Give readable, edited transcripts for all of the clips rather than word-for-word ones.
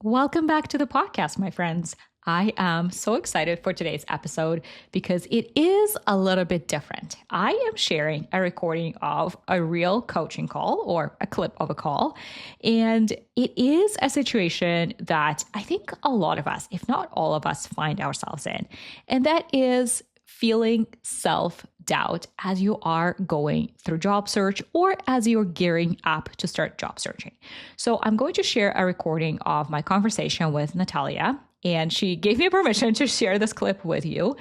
Welcome back to the podcast, my friends. I am so excited for today's episode because it is a little bit different. I am sharing a recording of a real coaching call or a clip of a call. And it is a situation that I think a lot of us, if not all of us, find ourselves in. And that is feeling self-doubt as you are going through job search or as you're gearing up to start job searching. So I'm going to share a recording of my conversation with Natalia, and she gave me permission to share this clip with you.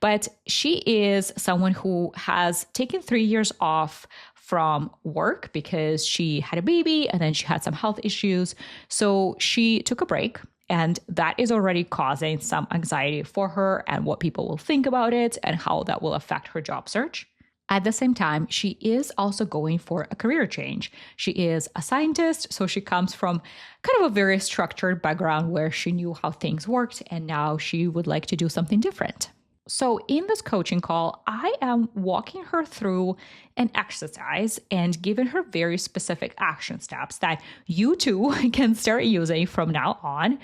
But she is someone who has taken 3 years off from work because she had a baby and then she had some health issues. So she took a break. And that is already causing some anxiety for her and what people will think about it and how that will affect her job search. At the same time, she is also going for a career change. She is a scientist, so she comes from kind of a very structured background where she knew how things worked, and now she would like to do something different. So in this coaching call, I am walking her through an exercise and giving her very specific action steps that you too can start using from now on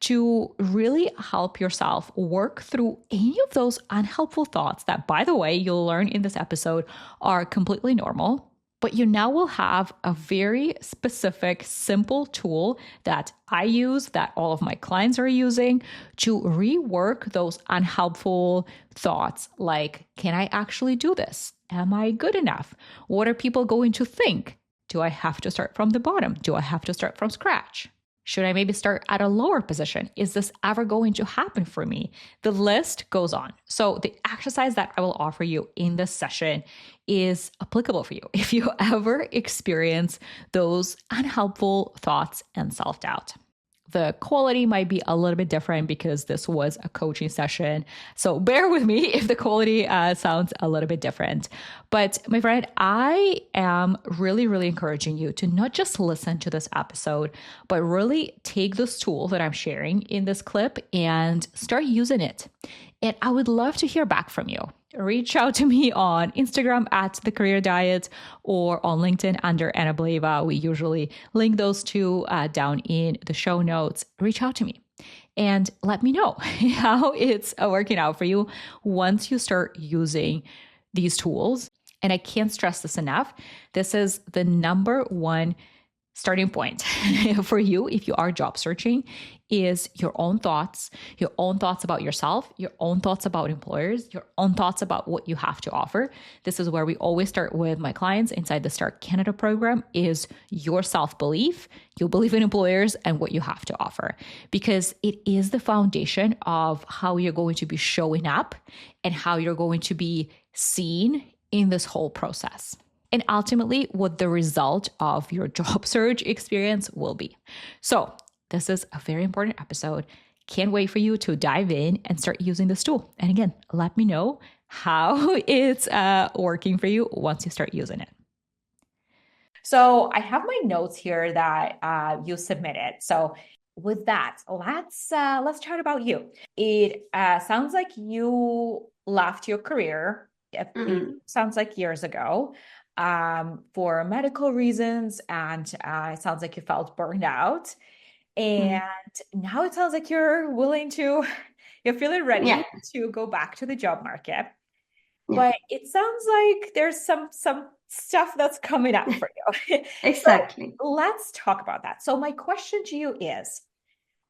to really help yourself work through any of those unhelpful thoughts that, by the way, you'll learn in this episode are completely normal. But you now will have a very specific, simple tool that I use, that all of my clients are using to rework those unhelpful thoughts like, can I actually do this? Am I good enough? What are people going to think? Do I have to start from the bottom? Do I have to start from scratch? Should I maybe start at a lower position? Is this ever going to happen for me? The list goes on. So the exercise that I will offer you in this session is applicable for you if you ever experience those unhelpful thoughts and self-doubt. The quality might be a little bit different because this was a coaching session. So bear with me if the quality sounds a little bit different. But my friend, I am really, really encouraging you to not just listen to this episode, but really take this tool that I'm sharing in this clip and start using it. And I would love to hear back from you. Reach out to me on Instagram at The Career Diet or on LinkedIn under Anna Bleva. We usually link those two down in the show notes. Reach out to me and let me know how it's working out for you once you start using these tools. And I can't stress this enough. This is the number one starting point for you if you are job searching is your own thoughts about yourself, your own thoughts about employers, your own thoughts about what you have to offer. This is where we always start with my clients inside the Start Canada program is your self-belief, you believe in employers and what you have to offer, because it is the foundation of how you're going to be showing up and how you're going to be seen in this whole process. And ultimately, what the result of your job search experience will be. So this is a very important episode. Can't wait for you to dive in and start using this tool. And again, let me know how it's working for you once you start using it. So I have my notes here that you submitted. So with that, let's chat about you. It sounds like you left your career. It sounds like years ago. For medical reasons, and it sounds like you felt burned out. And now it sounds like you're feeling ready to go back to the job market. But it sounds like there's some stuff that's coming up for you. Exactly. So let's talk about that. So my question to you is,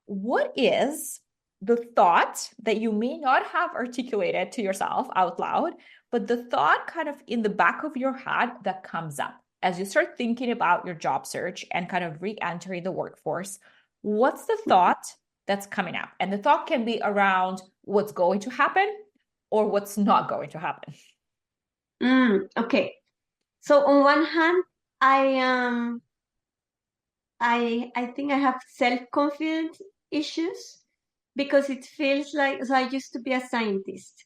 what is the thought that you may not have articulated to yourself out loud, but the thought kind of in the back of your head that comes up as you start thinking about your job search and kind of re-entering the workforce? What's the thought that's coming up? And the thought can be around what's going to happen or what's not going to happen. Okay. So on one hand, I think I have self-confidence issues because it feels like, so I used to be a scientist.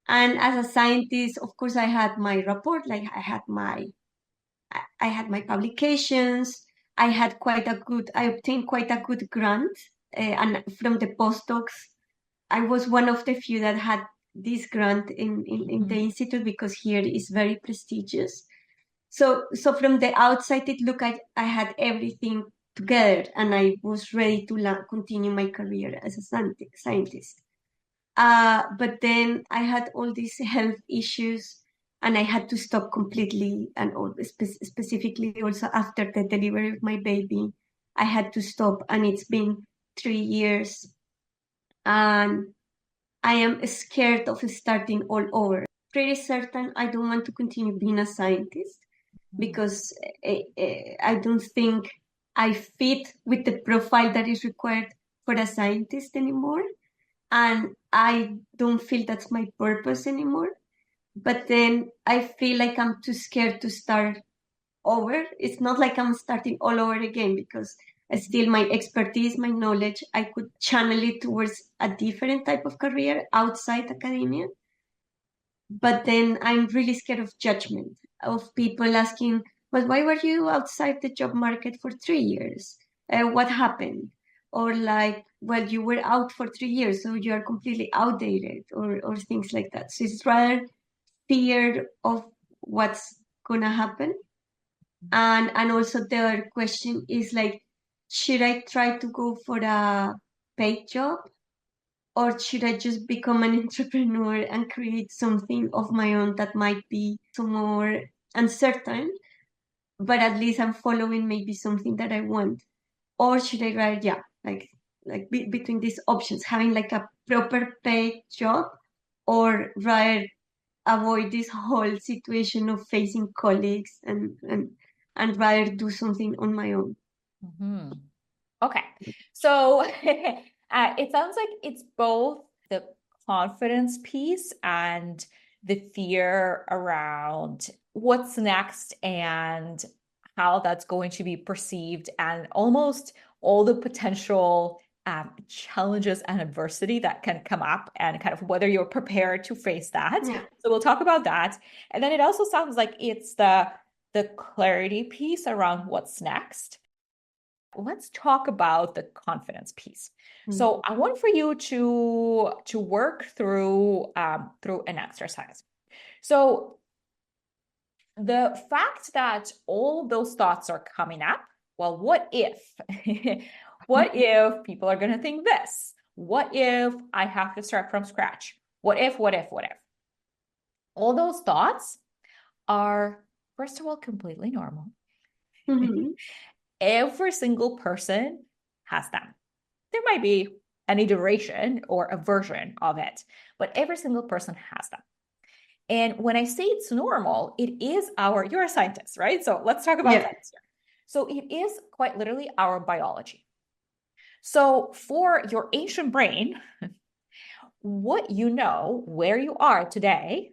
And as a scientist, of course, I had my report, like I had my publications. I obtained quite a good grant. And from the postdocs, I was one of the few that had this grant in the institute because here is very prestigious. So from the outside, it looked like I had everything together, and I was ready to continue my career as a scientist. But then I had all these health issues, and I had to stop completely. And specifically also after the delivery of my baby, I had to stop. And it's been 3 years, and I am scared of starting all over. Pretty certain I don't want to continue being a scientist because I don't think I fit with the profile that is required for a scientist anymore. And I don't feel that's my purpose anymore. But then I feel like I'm too scared to start over. It's not like I'm starting all over again because still my expertise, my knowledge, I could channel it towards a different type of career outside academia. But then I'm really scared of judgment, of people asking, but why were you outside the job market for 3 years? What happened? Or like, well, you were out for 3 years, so you are completely outdated, or things like that. So it's rather fear of what's gonna happen. And also the other question is like, should I try to go for a paid job, or should I just become an entrepreneur and create something of my own that might be some more uncertain, but at least I'm following maybe something that I want? Or should I rather, yeah, between these options, having like a proper paid job, or rather avoid this whole situation of facing colleagues, and rather do something on my own? Mm-hmm. Okay. So it sounds like it's both the confidence piece and the fear around what's next and how that's going to be perceived, and almost all the potential challenges and adversity that can come up, and kind of whether you're prepared to face that. Yeah. So we'll talk about that. And then it also sounds like it's the clarity piece around what's next. Let's talk about the confidence piece. So I want for you to work through an exercise. So the fact that all those thoughts are coming up, well, what if? What if people are going to think this? What if I have to start from scratch? What if, what if, what if? All those thoughts are, first of all, completely normal. Mm-hmm. Every single person has them. There might be an iteration or a version of it, but every single person has them. And when I say it's normal, it is you're a scientist, right? So let's talk about science here. So it is quite literally our biology. So for your ancient brain, what you know where you are today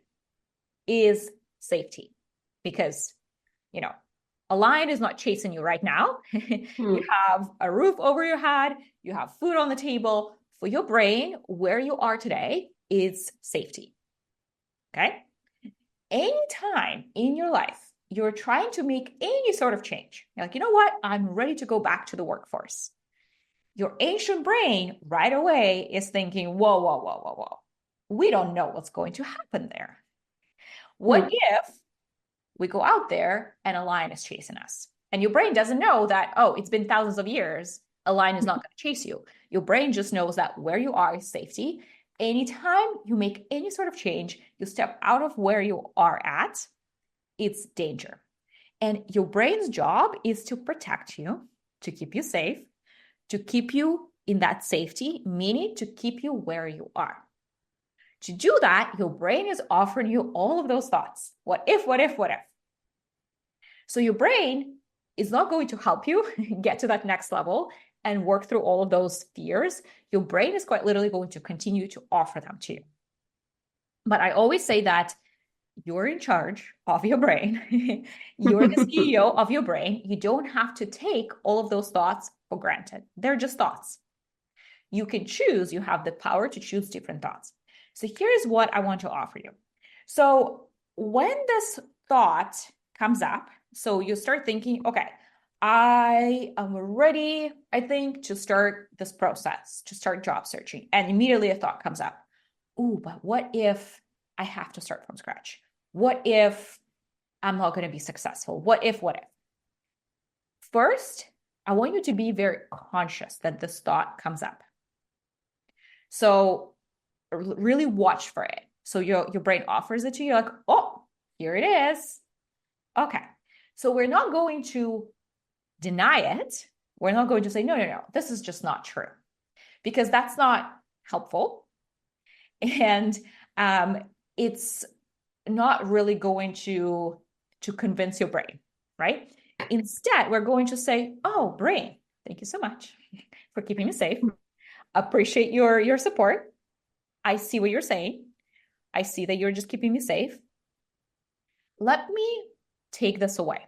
is safety, because, a lion is not chasing you right now. You have a roof over your head, you have food on the table. For your brain, where you are today is safety. Okay? Anytime in your life you're trying to make any sort of change, you're like, you know what? I'm ready to go back to the workforce. Your ancient brain right away is thinking, whoa, whoa, whoa, whoa, whoa. We don't know what's going to happen there. What if we go out there and a lion is chasing us? And your brain doesn't know that, oh, it's been thousands of years, a lion is not going to chase you. Your brain just knows that where you are is safety. Anytime you make any sort of change, you step out of where you are at, it's danger. And your brain's job is to protect you, to keep you safe, to keep you in that safety, meaning to keep you where you are. To do that, your brain is offering you all of those thoughts. What if, what if, what if? So your brain is not going to help you get to that next level and work through all of those fears. Your brain is quite literally going to continue to offer them to you. But I always say that you're in charge of your brain. You're the CEO of your brain. You don't have to take all of those thoughts for granted. They're just thoughts. You can choose. You have the power to choose different thoughts. So here's what I want to offer you. So when this thought comes up, so you start thinking, okay, I am ready, I think, to start this process, to start job searching. And immediately a thought comes up. Ooh, but what if I have to start from scratch? What if I'm not going to be successful? What if? First, I want you to be very conscious that this thought comes up. So really watch for it. So your brain offers it to you, like, oh, here it is. Okay. So we're not going to deny it. We're not going to say, no, this is just not true, because that's not helpful. And it's not really going to convince your brain, right? Instead, we're going to say, oh, brain, thank you so much for keeping me safe. Appreciate your support. I see what you're saying. I see that you're just keeping me safe. Let me take this away.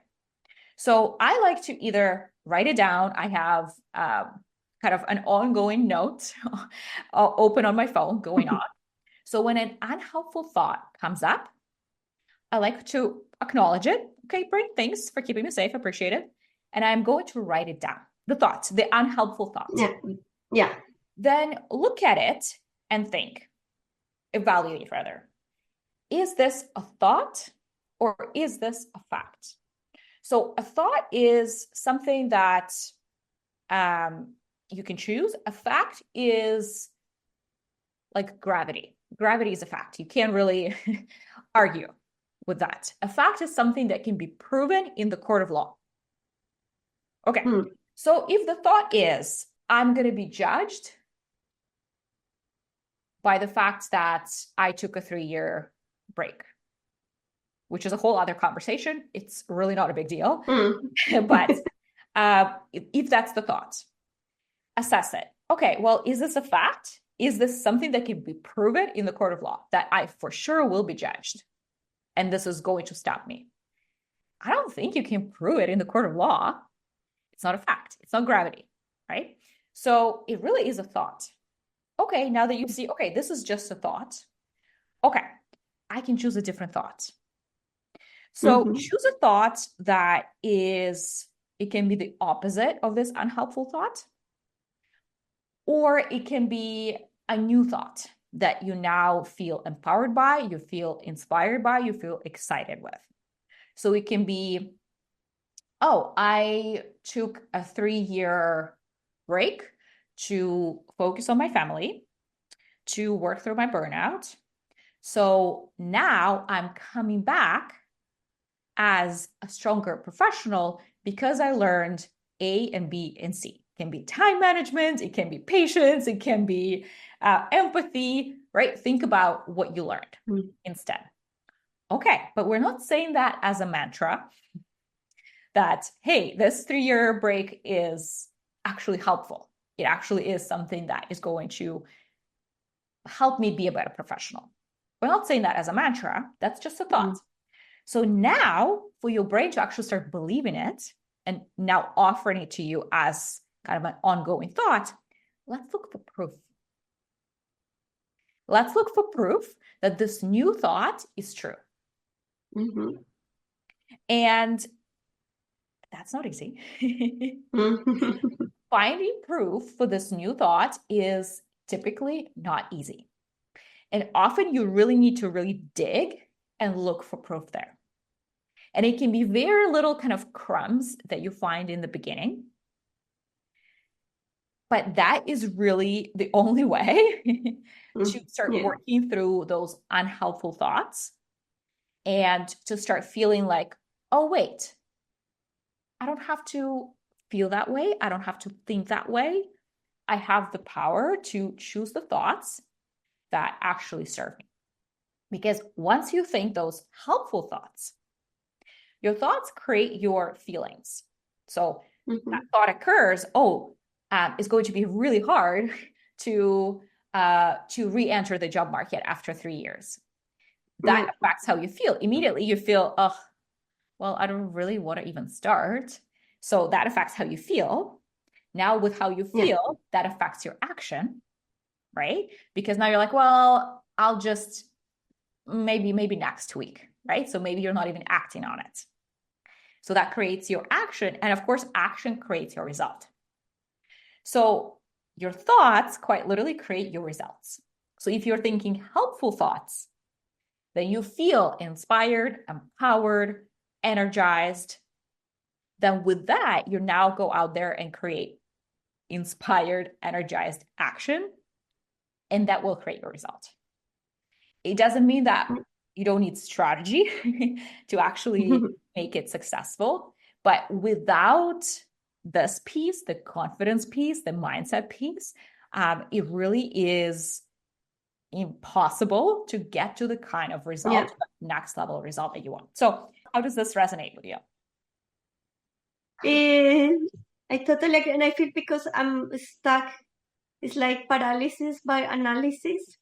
So I like to either write it down. I have kind of an ongoing note open on my phone going on. So when an unhelpful thought comes up, I like to acknowledge it. Okay, brain, thanks for keeping me safe. Appreciate it. And I'm going to write it down. The thoughts, the unhelpful thoughts. Yeah. Then look at it and think, evaluate rather. Is this a thought or is this a fact? So a thought is something that you can choose. A fact is like gravity. Gravity is a fact. You can't really argue with that. A fact is something that can be proven in the court of law. Okay. So if the thought is, I'm going to be judged by the fact that I took a 3-year break, which is a whole other conversation. It's really not a big deal. But if that's the thought, assess it. Okay, well, is this a fact? Is this something that can be proven in the court of law, that I for sure will be judged and this is going to stop me? I don't think you can prove it in the court of law. It's not a fact. It's not gravity, right? So it really is a thought. Okay, now that you see, okay, this is just a thought. Okay, I can choose a different thought. So choose a thought that is, it can be the opposite of this unhelpful thought, or it can be a new thought that you now feel empowered by, you feel inspired by, you feel excited with. So it can be, oh, I took a 3-year break to focus on my family, to work through my burnout. So now I'm coming back as a stronger professional because I learned A and B and C. It can be time management, it can be patience, it can be empathy, right? Think about what you learned instead. Okay, but we're not saying that as a mantra that, hey, this 3-year break is actually helpful. It actually is something that is going to help me be a better professional. We're not saying that as a mantra. That's just a thought. So now for your brain to actually start believing it and now offering it to you as kind of an ongoing thought, let's look for proof. Let's look for proof that this new thought is true. And that's not easy. Finding proof for this new thought is typically not easy. And often you really need to really dig and look for proof there. And it can be very little kind of crumbs that you find in the beginning. But that is really the only way to start working through those unhelpful thoughts and to start feeling like, oh, wait, I don't have to feel that way. I don't have to think that way. I have the power to choose the thoughts that actually serve me. Because once you think those helpful thoughts, your thoughts create your feelings. So that thought occurs, it's going to be really hard to re-enter the job market after 3 years. That affects how you feel. Immediately you feel, well, I don't really want to even start. So that affects how you feel. Now with how you feel, that affects your action, right? Because now you're like, well, I'll just maybe next week, right? So maybe you're not even acting on it. So that creates your action. And of course, action creates your result. So your thoughts quite literally create your results. So if you're thinking helpful thoughts, then you feel inspired, empowered, energized. then with that, you now go out there and create inspired, energized action, and that will create your result. It doesn't mean that you don't need strategy to actually make it successful, but without this piece, the confidence piece, the mindset piece, it really is impossible to get to the kind of result, next level result that you want. So how does this resonate with you? I totally agree. And I feel because I'm stuck, it's like paralysis by analysis.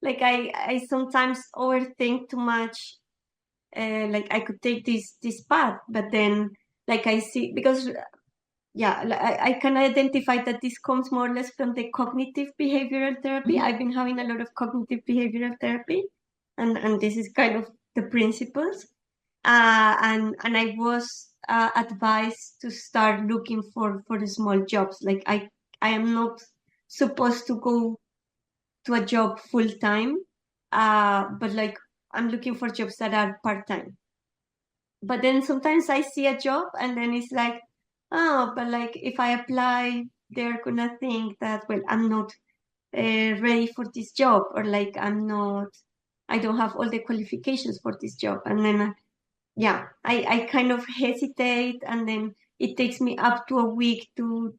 Like I sometimes overthink too much. Like I could take this path, but then like I see, because I can identify that this comes more or less from the cognitive behavioral therapy. I've been having a lot of cognitive behavioral therapy, and this is kind of the principles. And I was advised to start looking for the small jobs. Like I am not supposed to go to a job full time, but like I'm looking for jobs that are part time. But then sometimes I see a job and then it's like, oh, but like if I apply, they're gonna think that, well, I'm not ready for this job, or like I don't have all the qualifications for this job. And then, I kind of hesitate, and then it takes me up to a week to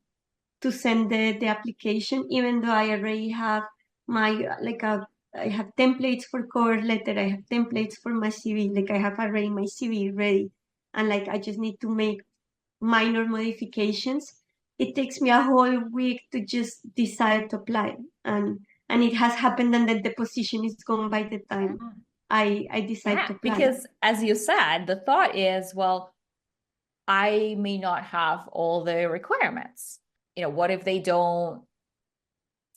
send the application, even though I already have I have templates for cover letter, I have templates for my CV, like I have already my CV ready, and like I just need to make minor modifications. It takes me a whole week to just decide to apply, and it has happened, and then the position is gone by the time I decide to apply. Because as you said, the thought is, well, I may not have all the requirements. What if they don't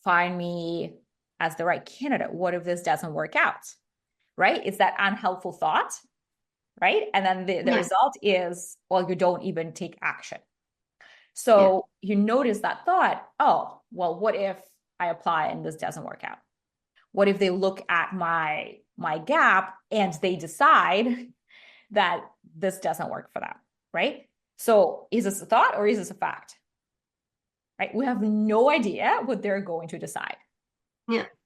find me as the right candidate? What if this doesn't work out? Right? It's that unhelpful thought, right? And then the result is, well, you don't even take action. So you notice that thought, oh, well, what if I apply and this doesn't work out? What if they look at my gap and they decide that this doesn't work for them, right? So is this a thought or is this a fact? Right? We have no idea what they're going to decide,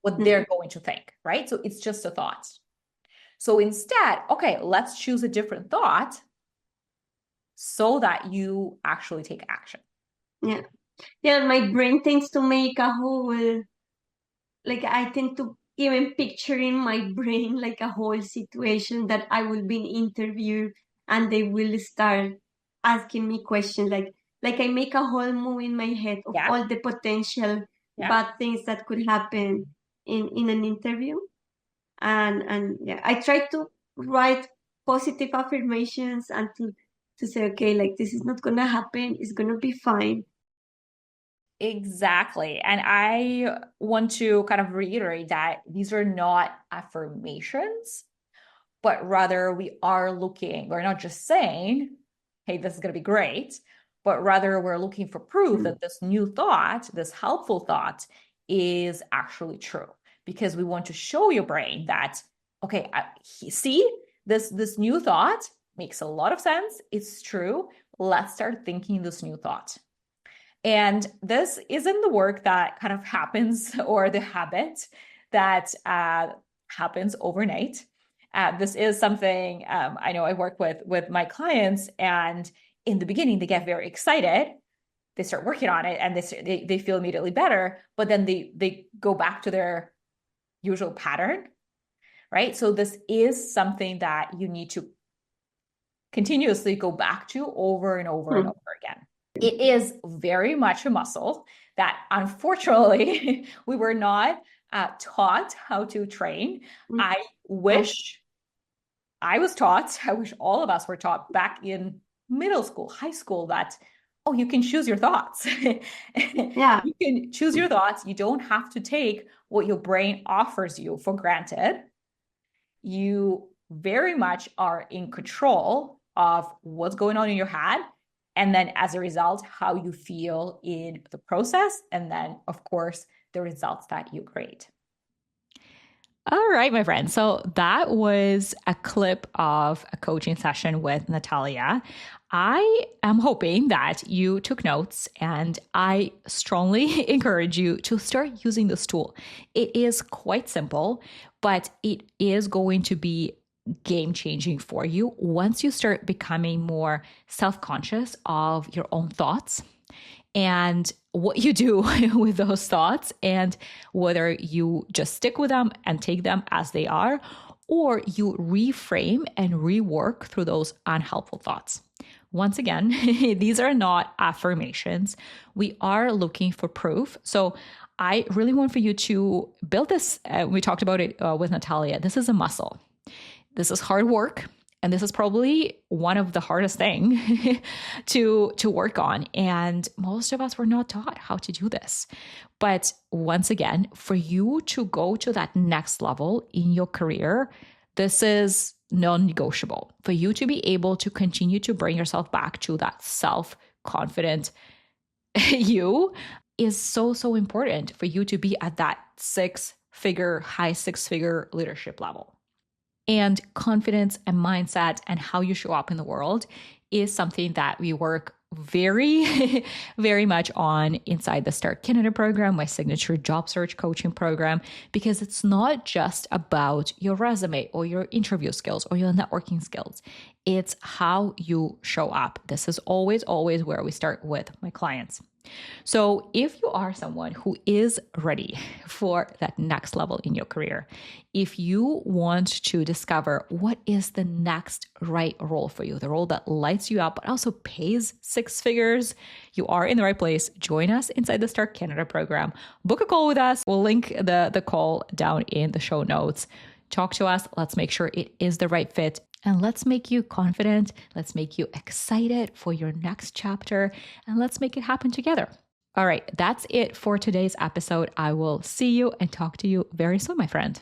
what they're going to think, right? So it's just a thought. So instead, okay, let's choose a different thought so that you actually take action. Yeah, my brain tends to make a whole, like I tend to even picture in my brain like a whole situation that I will be in interview and they will start asking me questions, like I make a whole movie in my head of all the potential bad things that could happen in an interview. And I try to write positive affirmations and to say, okay, like this is not gonna happen, it's gonna be fine. Exactly. And I want to kind of reiterate that these are not affirmations, but rather we're not just saying, hey, this is going to be great, but rather we're looking for proof that this new thought, this helpful thought, is actually true. Because we want to show your brain that, okay, see, this new thought makes a lot of sense. It's true. Let's start thinking this new thought. And this isn't the work that kind of happens or the habit that happens overnight. This is something I know I work with my clients, and in the beginning they get very excited. They start working on it and they feel immediately better, but then they go back to their usual pattern, right? So this is something that you need to continuously go back to over and over and over again. It is very much a muscle that unfortunately we were not taught how to train. I wish I was taught, I wish all of us were taught back in middle school, high school, that, oh, you can choose your thoughts. You can choose your thoughts. You don't have to take what your brain offers you for granted. You very much are in control of what's going on in your head. And then as a result, how you feel in the process. And then, of course, the results that you create. All right, my friend. So that was a clip of a coaching session with Natalia. I am hoping that you took notes, and I strongly encourage you to start using this tool. It is quite simple, but it is going to be game changing for you once you start becoming more self conscious of your own thoughts and what you do with those thoughts, and whether you just stick with them and take them as they are, or you reframe and rework through those unhelpful thoughts. Once again, these are not affirmations. We are looking for proof. So I really want for you to build this. We talked about it with Natalia. This is a muscle. This is hard work. And this is probably one of the hardest things to work on. And most of us were not taught how to do this. But once again, for you to go to that next level in your career, this is non-negotiable. For you to be able to continue to bring yourself back to that self-confident you is so, so important for you to be at that high six-figure leadership level. And confidence and mindset and how you show up in the world is something that we work very, very much on inside the Start Canada program, my signature job search coaching program, because it's not just about your resume or your interview skills or your networking skills. It's how you show up. This is always, always where we start with my clients. So if you are someone who is ready for that next level in your career, if you want to discover what is the next right role for you, the role that lights you up but also pays six figures, you are in the right place. Join us inside the Start Canada program. Book a call with us. We'll link the call down in the show notes. Talk to us. Let's make sure it is the right fit. And let's make you confident. Let's make you excited for your next chapter. And let's make it happen together. All right, that's it for today's episode. I will see you and talk to you very soon, my friend.